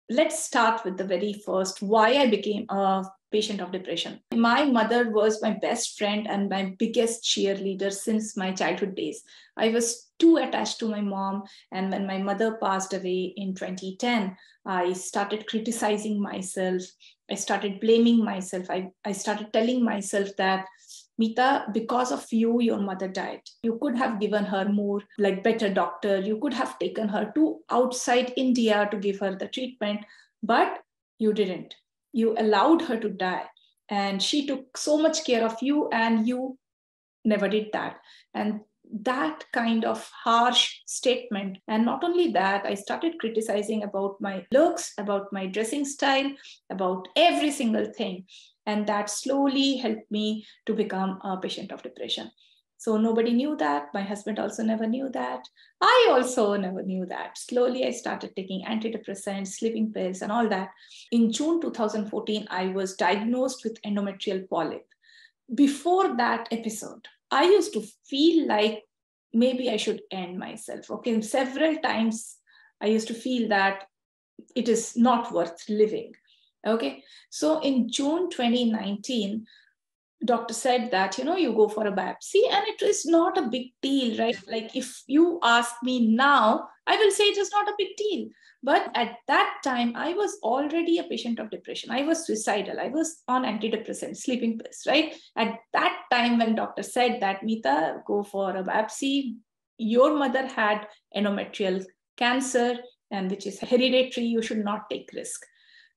let's start with the very first, why I became a patient of depression. My mother was my best friend and my biggest cheerleader since my childhood days. I was too attached to my mom. And when my mother passed away in 2010, I started criticizing myself. I started blaming myself. I started telling myself that, Meeta, because of you, your mother died. You could have given her more, like better doctor. You could have taken her to outside India to give her the treatment, but you didn't. You allowed her to die. And she took so much care of you, and you never did that. And that kind of harsh statement. And not only that, I started criticizing about my looks, about my dressing style, about every single thing. And that slowly helped me to become a patient of depression. So nobody knew that. My husband also never knew that. I also never knew that. Slowly, I started taking antidepressants, sleeping pills, and all that. In June 2014, I was diagnosed with endometrial polyp. Before that episode, I used to feel like maybe I should end myself. Okay, several times I used to feel that it is not worth living. Okay, so in June 2019, doctor said that, you go for a biopsy, and it is not a big deal, right? Like if you ask me now, I will say it is not a big deal. But at that time, I was already a patient of depression. I was suicidal. I was on antidepressants, sleeping pills, right? At that time, when doctor said that, Meeta, go for a biopsy, your mother had endometrial cancer, and which is hereditary, you should not take risk.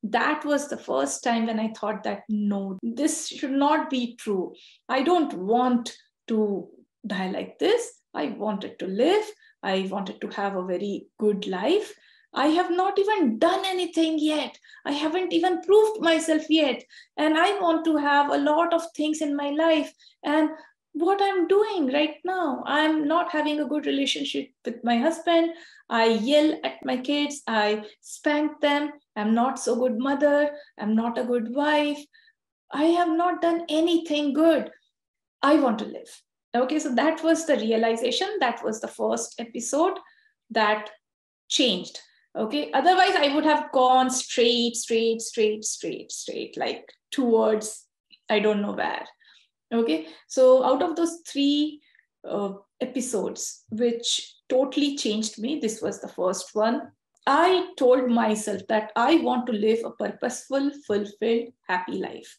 That was the first time when I thought that, no, this should not be true. I don't want to die like this. I wanted to live. I wanted to have a very good life. I have not even done anything yet. I haven't even proved myself yet. And I want to have a lot of things in my life. And what I'm doing right now, I'm not having a good relationship with my husband. I yell at my kids. I spank them. I'm not so good mother. I'm not a good wife. I have not done anything good. I want to live. Okay, so that was the realization. That was the first episode that changed. Okay, otherwise I would have gone straight, like towards, I don't know where. Okay, so out of those three episodes, which totally changed me, this was the first one. I told myself that I want to live a purposeful, fulfilled, happy life.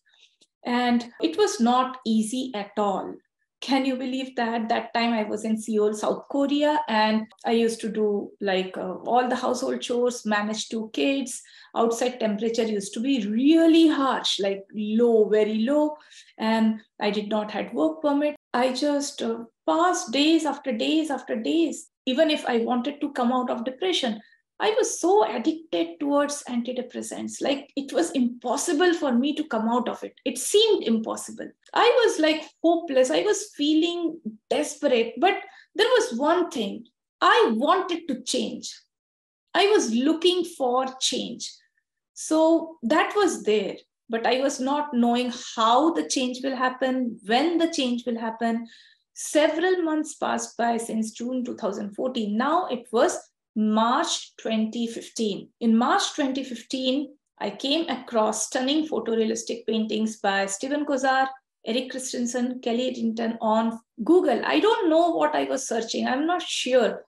And it was not easy at all. Can you believe that? That time I was in Seoul, South Korea, and I used to do like all the household chores, manage two kids. Outside temperature used to be really harsh, like low, very low. And I did not have work permit. I just passed days after days after days. Even if I wanted to come out of depression, I was so addicted towards antidepressants. Like it was impossible for me to come out of it. It seemed impossible. I was like hopeless. I was feeling desperate. But there was one thing. I wanted to change. I was looking for change. So that was there. But I was not knowing how the change will happen, when the change will happen. Several months passed by since June 2014. Now it was March 2015. In March 2015, I came across stunning photorealistic paintings by Steven Kozar, Eric Christensen, Kelly Eddington on Google. I don't know what I was searching. I'm not sure.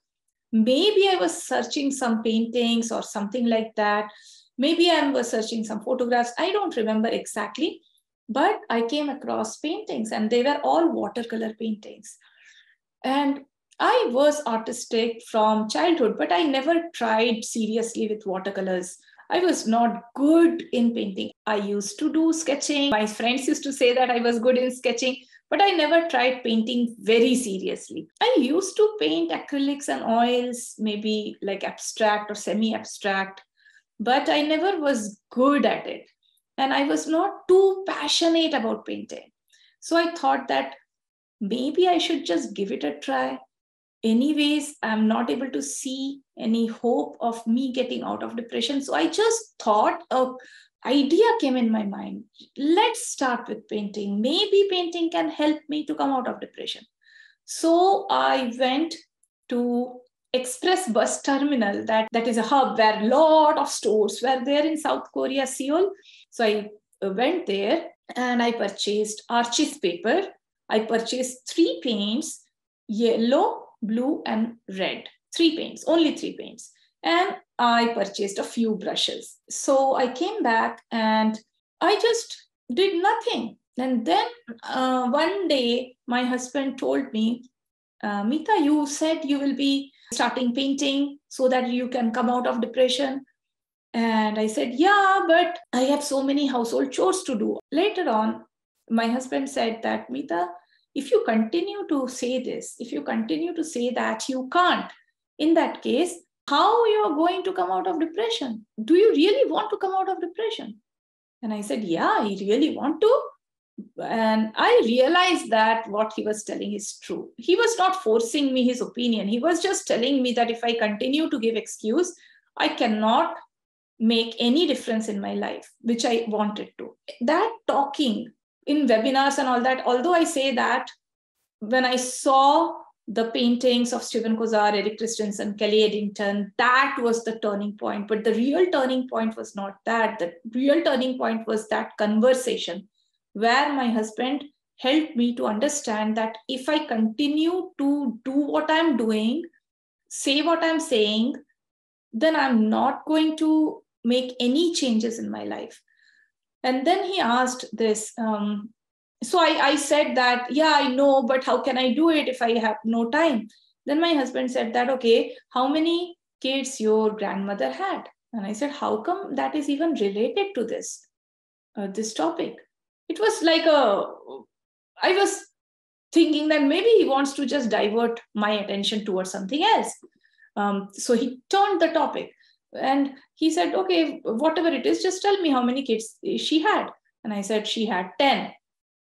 Maybe I was searching some paintings or something like that. Maybe I was searching some photographs. I don't remember exactly. But I came across paintings, and they were all watercolor paintings. And I was artistic from childhood, but I never tried seriously with watercolors. I was not good in painting. I used to do sketching. My friends used to say that I was good in sketching, but I never tried painting very seriously. I used to paint acrylics and oils, maybe like abstract or semi-abstract, but I never was good at it. And I was not too passionate about painting. So I thought that maybe I should just give it a try. Anyways, I'm not able to see any hope of me getting out of depression. So I just thought an idea came in my mind. Let's start with painting. Maybe painting can help me to come out of depression. So I went to express bus terminal that is a hub where a lot of stores were there in South Korea, Seoul. So I went there and I purchased Archie's paper. I purchased 3 paints, yellow, blue, and red. 3 paints, only 3 paints. And I purchased a few brushes. So I came back and I just did nothing. And then one day, my husband told me, Meeta, you said you will be starting painting so that you can come out of depression. And I said, yeah, but I have so many household chores to do. Later on, my husband said that, Meeta, if you continue to say this, if you continue to say that you can't, in that case, how you are going to come out of depression? Do you really want to come out of depression? And I said, yeah, I really want to. And I realized that what he was telling is true. He was not forcing me his opinion. He was just telling me that if I continue to give excuse, I cannot make any difference in my life, which I wanted to. That talking in webinars and all that, although I say that, when I saw the paintings of Stephen Kozar, Eric Christensen, Kelly Eddington, that was the turning point. But the real turning point was not that. The real turning point was that conversation where my husband helped me to understand that if I continue to do what I'm doing, say what I'm saying, then I'm not going to make any changes in my life. And then he asked this. So I said that, yeah, I know, but how can I do it if I have no time? Then my husband said that, okay, how many kids your grandmother had? And I said, how come that is even related to this topic? It was like I was thinking that maybe he wants to just divert my attention towards something else. So he turned the topic and he said, okay, whatever it is, just tell me how many kids she had. And I said, she had 10.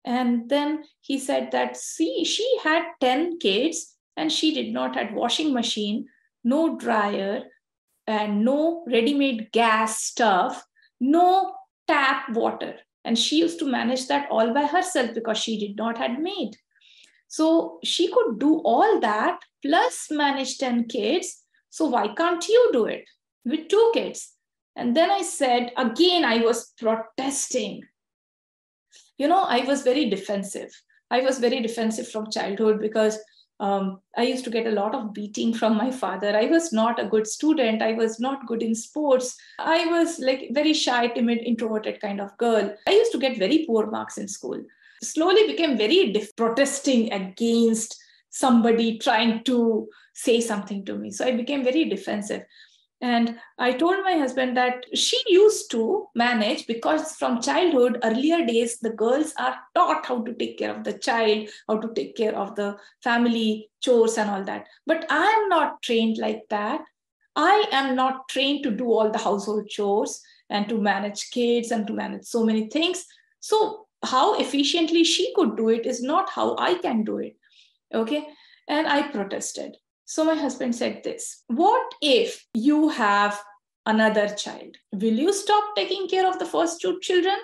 And then he said that, see, she had 10 kids and she did not have washing machine, no dryer, and no ready-made gas stuff, no tap water. And she used to manage that all by herself because she did not have maid. So she could do all that plus manage 10 kids. So why can't you do it with 2 kids? And then I said, again, I was protesting. You know, I was very defensive. I was very defensive from childhood because I used to get a lot of beating from my father. I was not a good student. I was not good in sports. I was like very shy, timid, introverted kind of girl. I used to get very poor marks in school. Slowly became very protesting against somebody trying to say something to me. So I became very defensive. And I told my husband that she used to manage because from childhood, earlier days, the girls are taught how to take care of the child, how to take care of the family chores and all that. But I am not trained like that. I am not trained to do all the household chores and to manage kids and to manage so many things. So how efficiently she could do it is not how I can do it. Okay. And I protested. So my husband said this, what if you have another child? Will you stop taking care of the first 2 children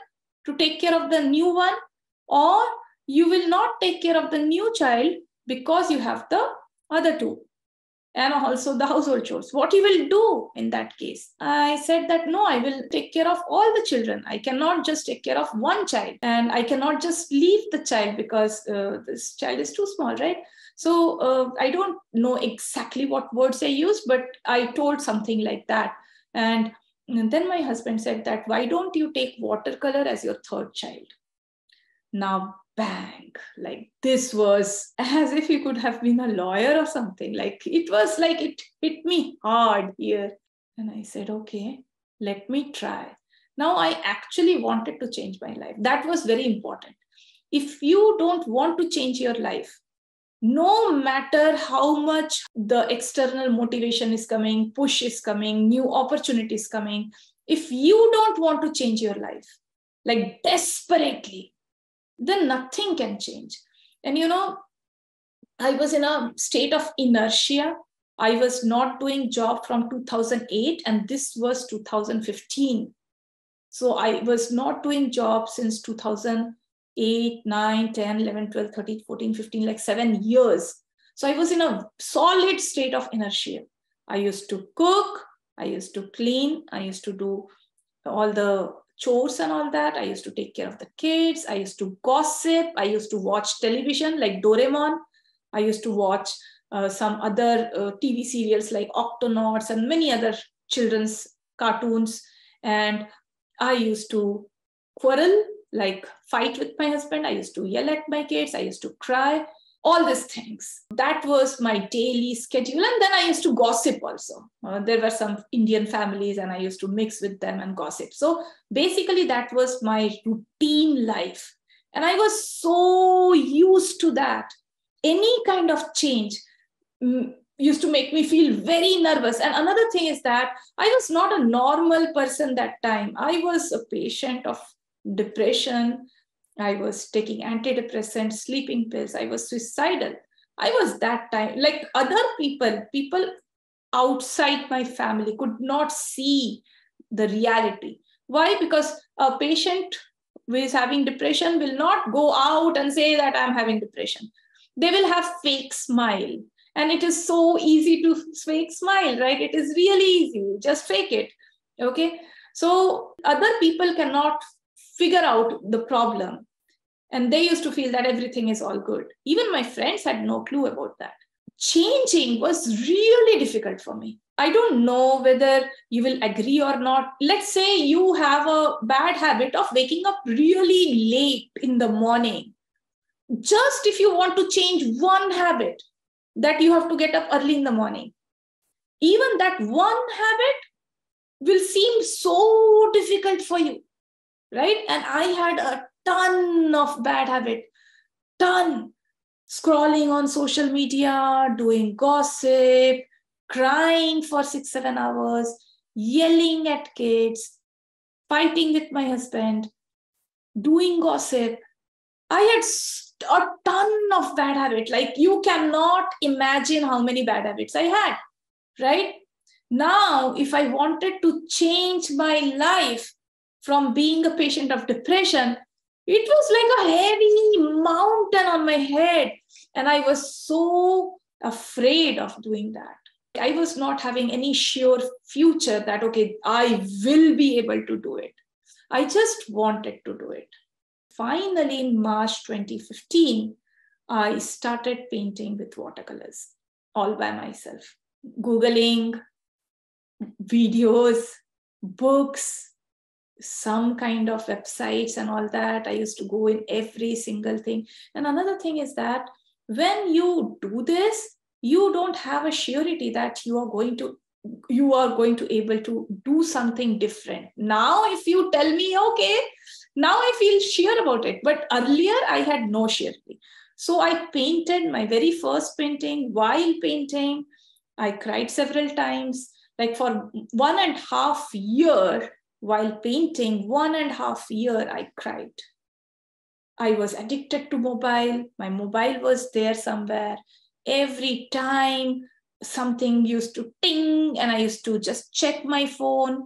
to take care of the new one? Or you will not take care of the new child because you have the other 2 and also the household chores? What you will do in that case? I said that, no, I will take care of all the children. I cannot just take care of one child and I cannot just leave the child because this child is too small, right? So I don't know exactly what words I used, but I told something like that. And then my husband said that, why don't you take watercolor as your 3rd child? Now, bang, like this was as if he could have been a lawyer or something. Like it was like it hit me hard here. And I said, okay, let me try. Now I actually wanted to change my life. That was very important. If you don't want to change your life, no matter how much the external motivation is coming, push is coming, new opportunities coming, if you don't want to change your life, like desperately, then nothing can change. And you know, I was in a state of inertia. I was not doing job from 2008 and this was 2015. So I was not doing job since 2008, 9, 10, 11, 12, 13, 14, 15, like 7 years. So I was in a solid state of inertia. I used to cook, I used to clean, I used to do all the chores and all that. I used to take care of the kids. I used to gossip. I used to watch television like Doraemon. I used to watch some other TV serials like Octonauts and many other children's cartoons. And I used to quarrel, like fight with my husband. I used to yell at my kids. I used to cry. All these things. That was my daily schedule. And then I used to gossip also. There were some Indian families and I used to mix with them and gossip. So basically that was my routine life. And I was so used to that. Any kind of change used to make me feel very nervous. And another thing is that I was not a normal person that time. I was a patient of depression. I was taking antidepressants, sleeping pills. I was suicidal. I was that time, like other people outside my family could not see the reality. Why? Because a patient who is having depression will not go out and say that I'm having depression. They will have fake smile. And it is so easy to fake smile, right? It is really easy. Just fake it. Okay. So other people cannot figure out the problem. And they used to feel that everything is all good. Even my friends had no clue about that. Changing was really difficult for me. I don't know whether you will agree or not. Let's say you have a bad habit of waking up really late in the morning. Just if you want to change one habit, that you have to get up early in the morning, even that one habit will seem so difficult for you, right? And I had a ton of bad habit, scrolling on social media, doing gossip, crying for 6-7 hours, yelling at kids, fighting with my husband, doing gossip. I had a ton of bad habits. Like you cannot imagine how many bad habits I had, right? Now, if I wanted to change my life from being a patient of depression, it was like a heavy mountain on my head. And I was so afraid of doing that. I was not having any sure future that, okay, I will be able to do it. I just wanted to do it. Finally, in March 2015, I started painting with watercolors all by myself, Googling videos, books, some kind of websites and all that. I used to go in every single thing. And another thing is that when you do this, you don't have a surety that you are going to able to do something different. Now, if you tell me, okay, now I feel sure about it. But earlier I had no surety. So I painted my very first painting. While painting, I cried several times. Like for 1.5 years, while painting, 1.5 years, I cried. I was addicted to mobile. My mobile was there somewhere. Every time something used to ting and I used to just check my phone.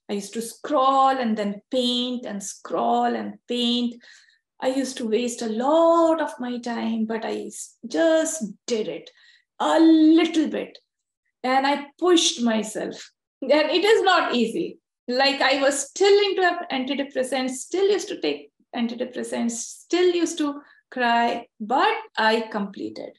I used to scroll and then paint and scroll and paint. I used to waste a lot of my time, but I just did it a little bit. And I pushed myself. And it is not easy. Like I was still into antidepressants, still used to take antidepressants, still used to cry, but I completed.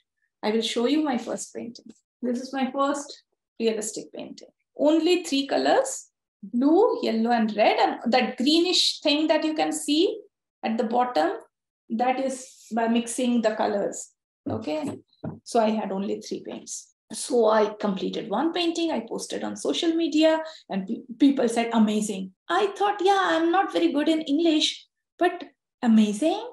I will show you my first painting. This is my first realistic painting. Only 3 colors, blue, yellow, and red. And that greenish thing that you can see at the bottom, that is by mixing the colors. Okay. So I had only 3 paints. So I completed one painting. I posted on social media and people said, amazing. I thought, yeah, I'm not very good in English, but amazing.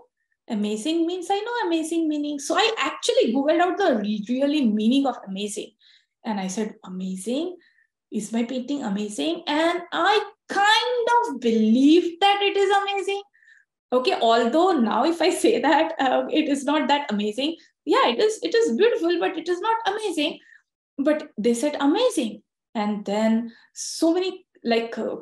Amazing means I know amazing meaning. So I actually Googled out the really meaning of amazing. And I said, amazing? Is my painting amazing? And I kind of believed that it is amazing. Okay, although now if I say that it is not that amazing, yeah, it is beautiful, but it is not amazing. But they said amazing. And then so many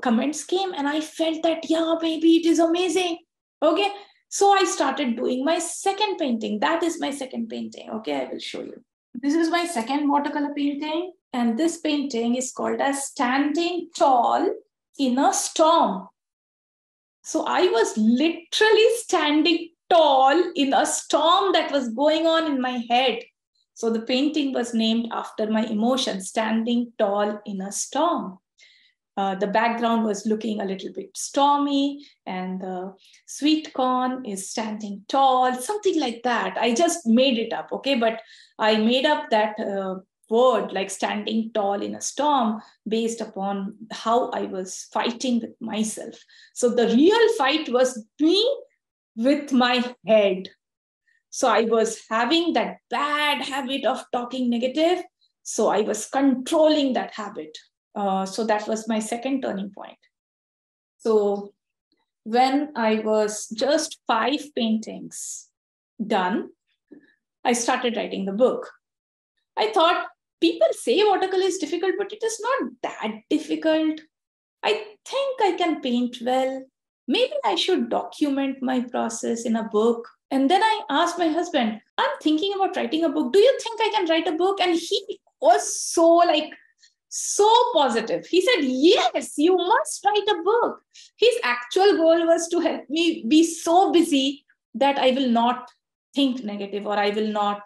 comments came and I felt that, yeah, maybe it is amazing. Okay. So I started doing my second painting. That is my second painting. Okay, I will show you. This is my second watercolor painting. And this painting is called as Standing Tall in a Storm. So I was literally standing tall in a storm that was going on in my head. So the painting was named after my emotion, Standing Tall in a Storm. The background was looking a little bit stormy, and the sweet corn is standing tall, something like that. I just made it up, okay? But I made up that word, like standing tall in a storm, based upon how I was fighting with myself. So the real fight was me with my head. So I was having that bad habit of talking negative. So I was controlling that habit. So that was my second turning point. So when I was just 5 paintings done, I started writing the book. I thought, people say watercolor is difficult, but it is not that difficult. I think I can paint well. Maybe I should document my process in a book. And then I asked my husband, I'm thinking about writing a book. Do you think I can write a book? And he was so positive. He said, yes, you must write a book. His actual goal was to help me be so busy that I will not think negative, or I will not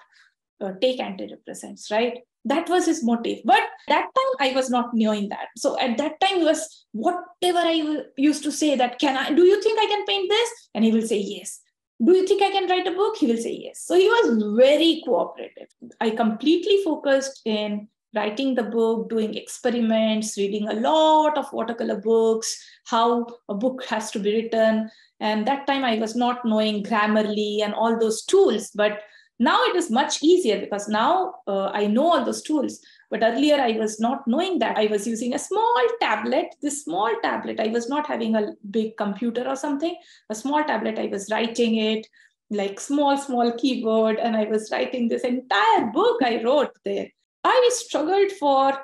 take antidepressants, right? That was his motive. But that time I was not knowing that. So at that time he was, whatever I used to say, that do you think I can paint this? And he will say yes. Do you think I can write a book? He will say yes. So he was very cooperative. I completely focused in writing the book, doing experiments, reading a lot of watercolor books, how a book has to be written. And that time I was not knowing Grammarly and all those tools, but now it is much easier because now I know all those tools. But earlier I was not knowing that. I was using a small tablet, I was not having a big computer or something, a small tablet. I was writing it like small keyboard, and I was writing this entire book I wrote there. I struggled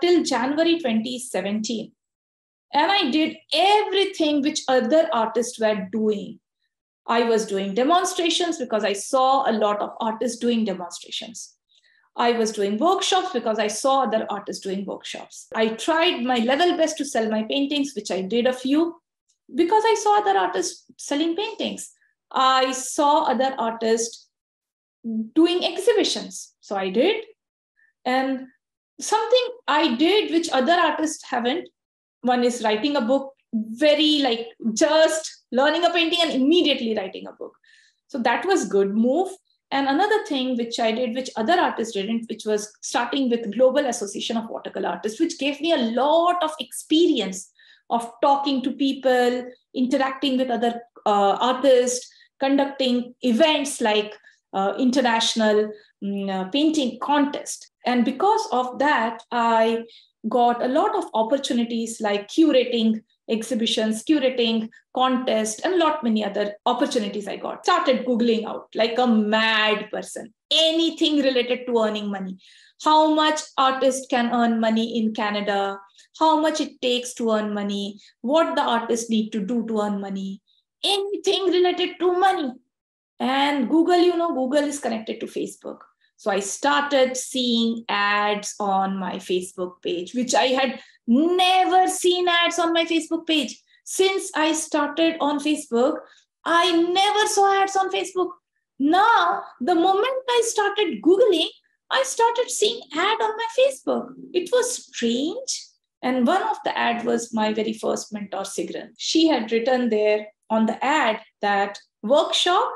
till January 2017. And I did everything which other artists were doing. I was doing demonstrations because I saw a lot of artists doing demonstrations. I was doing workshops because I saw other artists doing workshops. I tried my level best to sell my paintings, which I did a few, because I saw other artists selling paintings. I saw other artists doing exhibitions. So I did. And something I did which other artists haven't. One is writing a book, very just learning a painting and immediately writing a book. So that was good move. And another thing which I did, which other artists didn't, which was starting with Global Association of Watercolor Artists, which gave me a lot of experience of talking to people, interacting with other artists, conducting events like international painting contest. And because of that, I got a lot of opportunities like curating exhibitions, curating contests, and a lot many other opportunities I got. Started Googling out like a mad person, anything related to earning money. How much artists can earn money in Canada, how much it takes to earn money, what the artists need to do to earn money, anything related to money. And Google, Google is connected to Facebook. So I started seeing ads on my Facebook page, which I had never seen ads on my Facebook page. Since I started on Facebook, I never saw ads on Facebook. Now, the moment I started Googling, I started seeing ad on my Facebook. It was strange. And one of the ad was my very first mentor, Sigrun. She had written there on the ad that workshop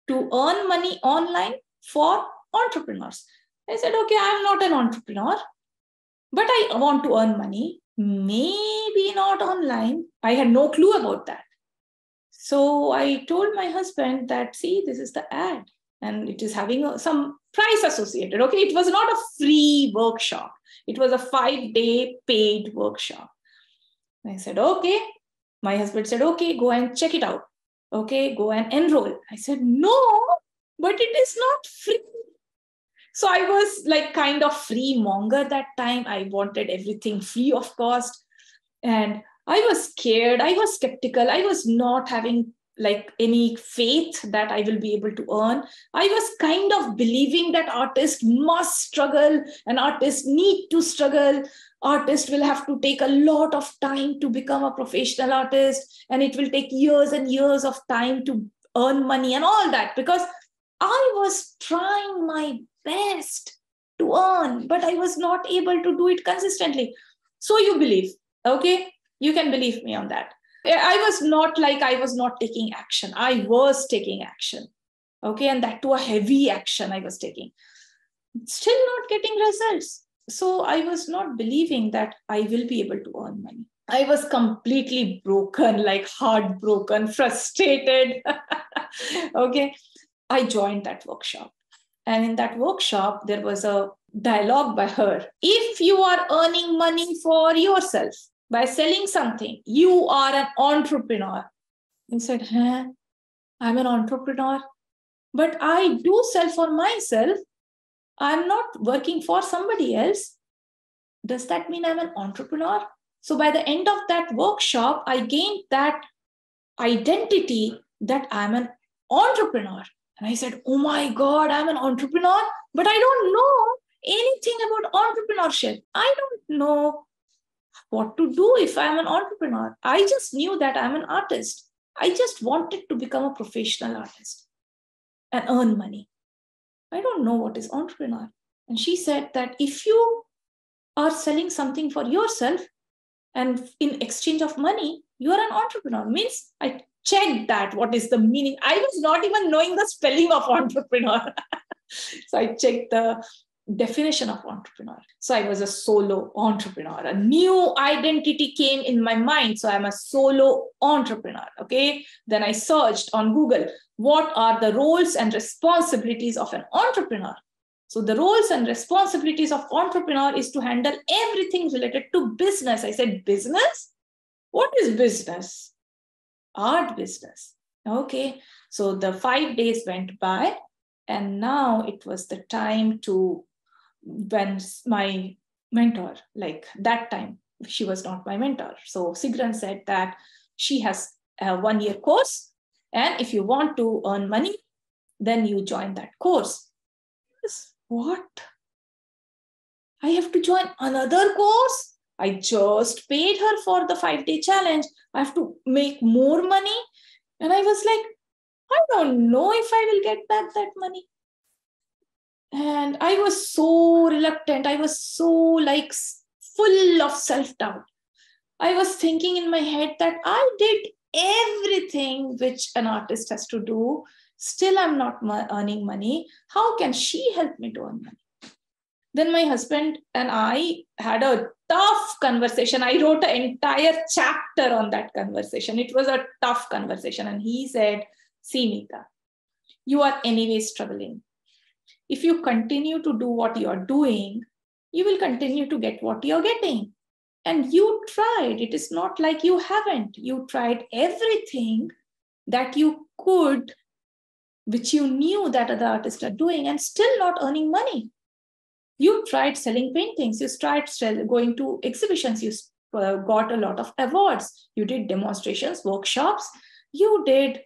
to earn money online for entrepreneurs. I said, okay, I'm not an entrepreneur, but I want to earn money. Maybe not online. I had no clue about that. So I told my husband that, see, this is the ad and it is having some price associated. Okay, it was not a free workshop. It was a 5-day paid workshop. I said, okay. My husband said, okay, go and check it out. Okay, go and enroll. I said, no, but it is not free. So I was like kind of free monger that time. I wanted everything free of cost. And I was scared. I was skeptical. I was not having like any faith that I will be able to earn. I was kind of believing that artists must struggle and artists need to struggle. Artists will have to take a lot of time to become a professional artist, and it will take years and years of time to earn money and all that, because I was trying my best to earn, but I was not able to do it consistently. So you believe, okay? You can believe me on that. I was not taking action. I was taking action. Okay. And that too a heavy action I was taking. Still not getting results. So I was not believing that I will be able to earn money. I was completely broken, like heartbroken, frustrated. Okay. I joined that workshop. And in that workshop, there was a dialogue by her. If you are earning money for yourself by selling something, you are an entrepreneur. I said, huh? I'm an entrepreneur, but I do sell for myself. I'm not working for somebody else. Does that mean I'm an entrepreneur? So by the end of that workshop, I gained that identity that I'm an entrepreneur. And I said, oh my God, I'm an entrepreneur, but I don't know anything about entrepreneurship. I don't know what to do if I'm an entrepreneur. I just knew that I'm an artist. I just wanted to become a professional artist and earn money. I don't know what is entrepreneur. And she said that if you are selling something for yourself and in exchange of money, you are an entrepreneur. Means I checked that. What is the meaning? I was not even knowing the spelling of entrepreneur. So I checked the definition of entrepreneur. So I was a solo entrepreneur. A new identity came in my mind. So I'm a solo entrepreneur. Okay. Then I searched on Google, what are the roles and responsibilities of an entrepreneur? So the roles and responsibilities of entrepreneur is to handle everything related to business. I said, business? What is business? Art business. Okay. So the 5 days went by, and now it was the time to, when my mentor, like that time, she was not my mentor. So Sigran said that she has a 1-year course, and if you want to earn money, then you join that course. What? I have to join another course? I just paid her for the 5-day challenge. I have to make more money. And I was like, I don't know if I will get back that money. And I was so reluctant. I was so like full of self-doubt. I was thinking in my head that I did everything which an artist has to do. Still, I'm not earning money. How can she help me to earn money? Then my husband and I had a tough conversation. I wrote an entire chapter on that conversation. It was a tough conversation. And he said, see, Meeta, you are anyway struggling. If you continue to do what you're doing, you will continue to get what you're getting. And you tried. It is not like you haven't. You tried everything that you could, which you knew that other artists are doing, and still not earning money. You tried selling paintings. You tried going to exhibitions. You got a lot of awards. You did demonstrations, workshops. You did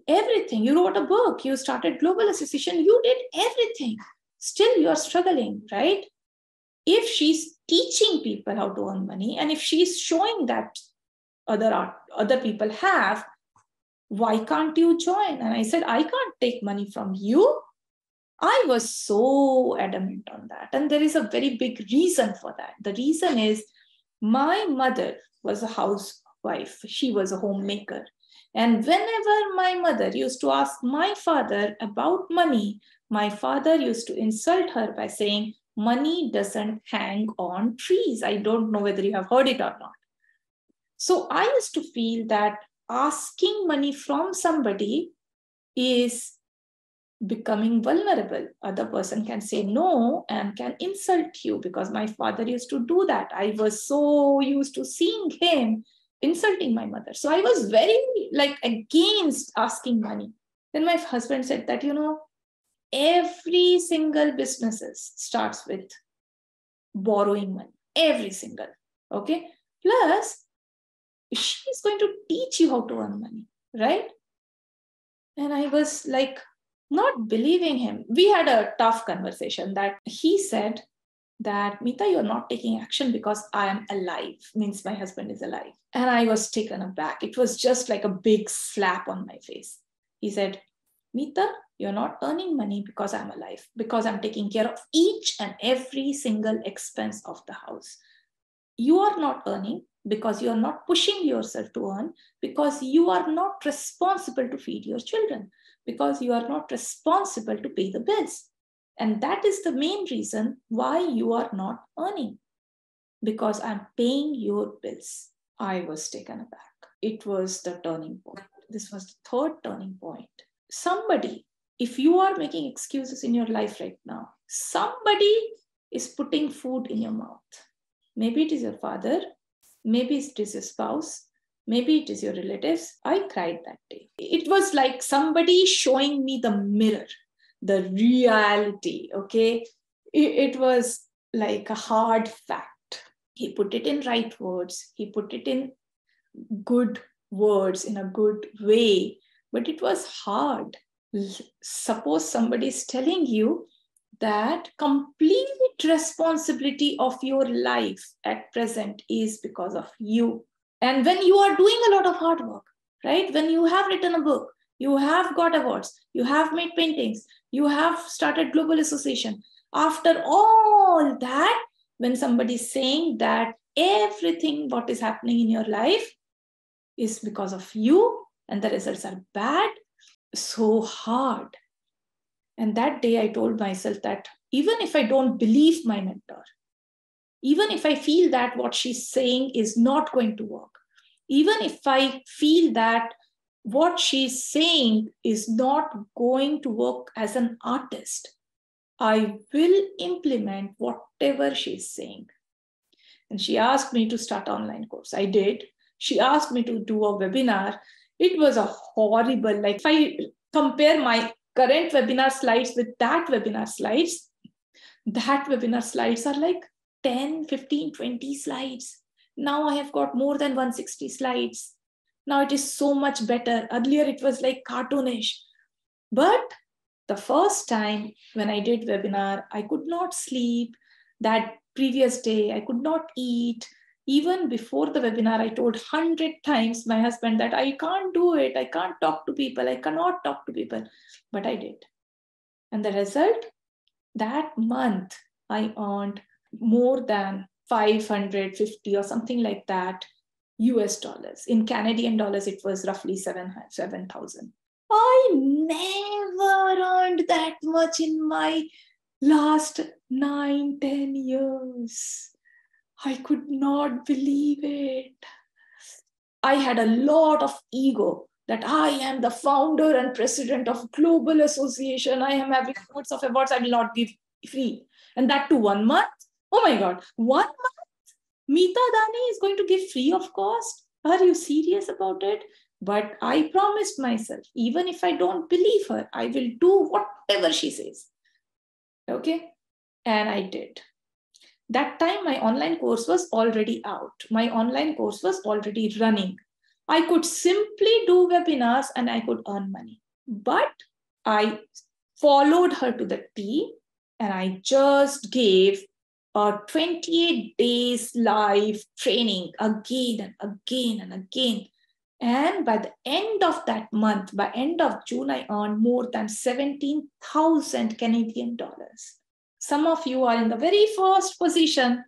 everything. You wrote a book. You started Global Association. You did everything. Still, you are struggling, right? If she's teaching people how to earn money, and if she's showing that other people have, why can't you join? And I said, I can't take money from you. I was so adamant on that. And there is a very big reason for that. The reason is my mother was a housewife. She was a homemaker. And whenever my mother used to ask my father about money, my father used to insult her by saying, money doesn't hang on trees. I don't know whether you have heard it or not. So I used to feel that asking money from somebody is becoming vulnerable. Other person can say no and can insult you, because my father used to do that. I was so used to seeing him insulting my mother. So I was very against asking money. Then my husband said that, every single business starts with borrowing money. Every single. Okay. Plus, she's going to teach you how to earn money, right? And I was like, not believing him. We had a tough conversation that he said that, Meeta, you're not taking action because I am alive, means my husband is alive. And I was taken aback. It was just like a big slap on my face. He said, Meeta, you're not earning money because I'm alive, because I'm taking care of each and every single expense of the house. You are not earning because you are not pushing yourself to earn, because you are not responsible to feed your children, because you are not responsible to pay the bills. And that is the main reason why you are not earning, because I'm paying your bills. I was taken aback. It was the turning point. This was the third turning point. Somebody, if you are making excuses in your life right now, somebody is putting food in your mouth. Maybe it is your father, maybe it is your spouse, maybe it is your relatives. I cried that day. It was like somebody showing me the mirror, the reality, okay? It was like a hard fact. He put it in right words. He put it in good words, in a good way, but it was hard. Suppose somebody is telling you that complete responsibility of your life at present is because of you. And when you are doing a lot of hard work, right? When you have written a book, you have got awards, you have made paintings, you have started global association. After all that, when somebody is saying that everything what is happening in your life is because of you and the results are bad, so hard. And that day I told myself that even if I don't believe my mentor, even if I feel that what she's saying is not going to work, even if I feel that what she's saying is not going to work as an artist, I will implement whatever she's saying. And she asked me to start an online course. I did. She asked me to do a webinar. It was a horrible, like if I compare my current webinar slides with that webinar slides are like 10, 15, 20 slides. Now I have got more than 160 slides. Now it is so much better. Earlier it was like cartoonish. But the first time when I did webinar, I could not sleep. That previous day, I could not eat. Even before the webinar, I told 100 times my husband that I can't do it. I can't talk to people. I cannot talk to people. But I did. And the result, that month, I earned more than 550 or something like that US dollars. In Canadian dollars, it was roughly 7,000. I never earned that much in my last 9-10 years. I could not believe it. I had a lot of ego that I am the founder and president of Global Association. I am having loads of awards. I will not give free. And that to 1 month. Oh my God, 1 month? Meeta Dani is going to give free of cost? Are you serious about it? But I promised myself, even if I don't believe her, I will do whatever she says. Okay? And I did. That time, my online course was already out. My online course was already running. I could simply do webinars and I could earn money. But I followed her to the T and I just gave a 28 days live training again and again and again. And by the end of that month, by end of June, I earned more than 17,000 Canadian dollars. Some of you are in the very first position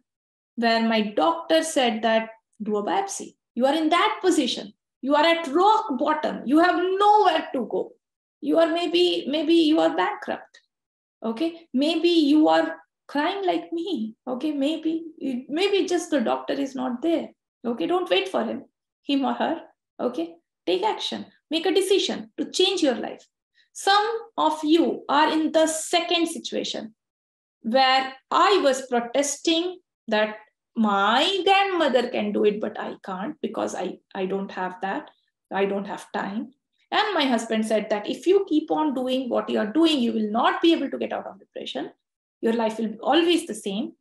where my doctor said that do a biopsy. You are in that position. You are at rock bottom. You have nowhere to go. You are maybe you are bankrupt. Okay, maybe you are crying like me. Okay, maybe just the doctor is not there. Okay, don't wait for him or her. Okay, take action. Make a decision to change your life. Some of you are in the second situation where I was protesting that my grandmother can do it, but I can't because I don't have that. I don't have time. And my husband said that if you keep on doing what you are doing, you will not be able to get out of depression. Your life will be always the same.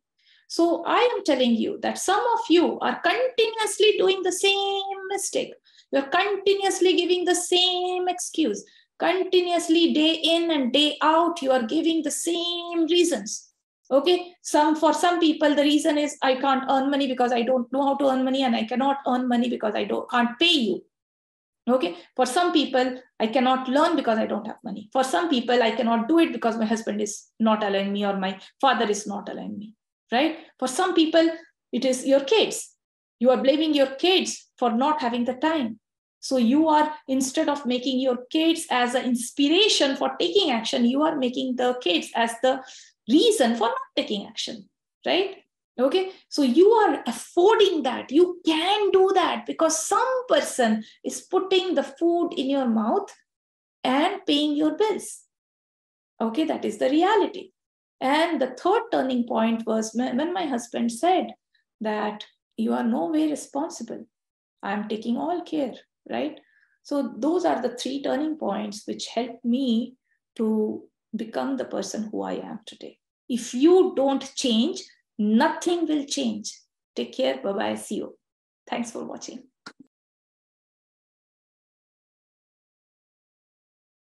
So I am telling you that some of you are continuously doing the same mistake. You're continuously giving the same excuse. Continuously, day in and day out, you are giving the same reasons. Okay, for some people, the reason is I can't earn money because I don't know how to earn money, and I cannot earn money because I can't pay you. Okay, for some people, I cannot learn because I don't have money. For some people, I cannot do it because my husband is not allowing me or my father is not allowing me, right? For some people, it is your kids. You are blaming your kids for not having the time. So you are, instead of making your kids as an inspiration for taking action, you are making the kids as the reason for not taking action, right? Okay, so you are affording that. You can do that because some person is putting the food in your mouth and paying your bills. Okay, that is the reality. And the third turning point was when my husband said that you are no way responsible. I am taking all care, right? So those are the three turning points which helped me to become the person who I am today. If you don't change, nothing will change. Take care. Bye-bye. See you. Thanks for watching.